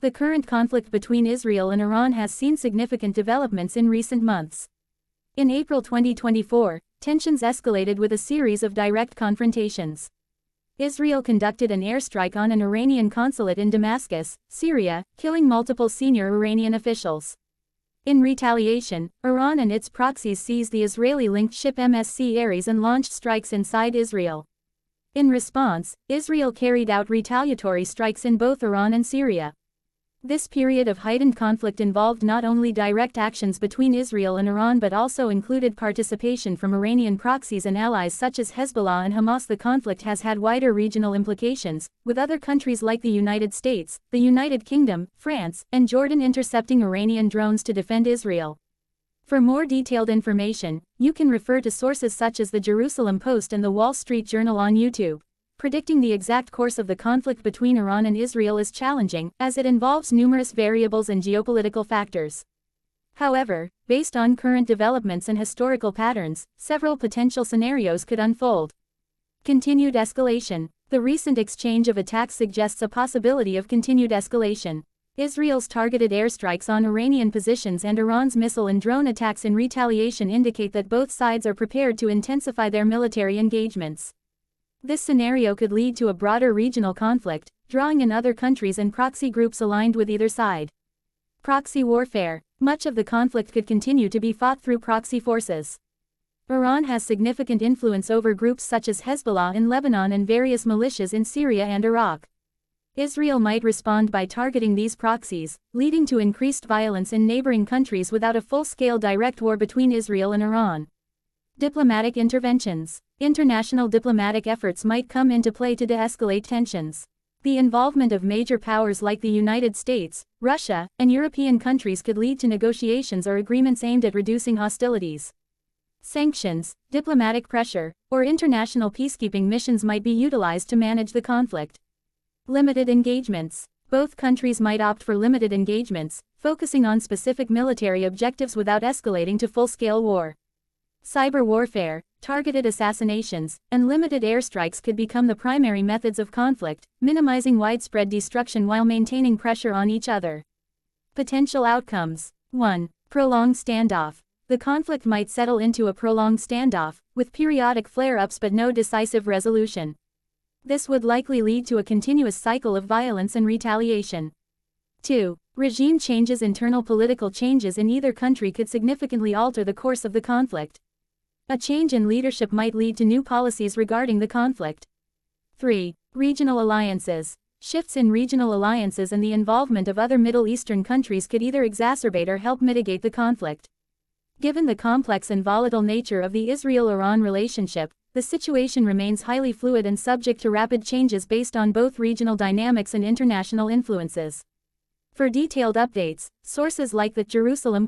The current conflict between Israel and Iran has seen significant developments in recent months. In April 2024, tensions escalated with a series of direct confrontations. Israel conducted an airstrike on an Iranian consulate in Damascus, Syria, killing multiple senior Iranian officials. In retaliation, Iran and its proxies seized the Israeli-linked ship MSC Aries and launched strikes inside Israel. In response, Israel carried out retaliatory strikes in both Iran and Syria. This period of heightened conflict involved not only direct actions between Israel and Iran but also included participation from Iranian proxies and allies such as Hezbollah and Hamas. The conflict has had wider regional implications, with other countries like the United States, the United Kingdom, France, and Jordan intercepting Iranian drones to defend Israel. For more detailed information, you can refer to sources such as the Jerusalem Post and the Wall Street Journal on YouTube. Predicting the exact course of the conflict between Iran and Israel is challenging, as it involves numerous variables and geopolitical factors. However, based on current developments and historical patterns, several potential scenarios could unfold. Continued escalation. The recent exchange of attacks suggests a possibility of continued escalation. Israel's targeted airstrikes on Iranian positions and Iran's missile and drone attacks in retaliation indicate that both sides are prepared to intensify their military engagements. This scenario could lead to a broader regional conflict, drawing in other countries and proxy groups aligned with either side. Proxy warfare. Much of the conflict could continue to be fought through proxy forces. Iran has significant influence over groups such as Hezbollah in Lebanon and various militias in Syria and Iraq. Israel might respond by targeting these proxies, leading to increased violence in neighboring countries without a full-scale direct war between Israel and Iran. Diplomatic interventions. International diplomatic efforts might come into play to de-escalate tensions. The involvement of major powers like the United States, Russia, and European countries could lead to negotiations or agreements aimed at reducing hostilities. Sanctions, diplomatic pressure, or international peacekeeping missions might be utilized to manage the conflict. Limited engagements. Both countries might opt for limited engagements, focusing on specific military objectives without escalating to full-scale war. Cyber warfare, targeted assassinations, and limited airstrikes could become the primary methods of conflict, minimizing widespread destruction while maintaining pressure on each other. Potential outcomes. 1. Prolonged standoff. The conflict might settle into a prolonged standoff, with periodic flare-ups but no decisive resolution. This would likely lead to a continuous cycle of violence and retaliation. 2. Regime changes. Internal political changes in either country could significantly alter the course of the conflict. A change in leadership might lead to new policies regarding the conflict. 3. Regional alliances. Shifts in regional alliances and the involvement of other Middle Eastern countries could either exacerbate or help mitigate the conflict. Given the complex and volatile nature of the Israel-Iran relationship, the situation remains highly fluid and subject to rapid changes based on both regional dynamics and international influences. For detailed updates, sources like the Jerusalem Post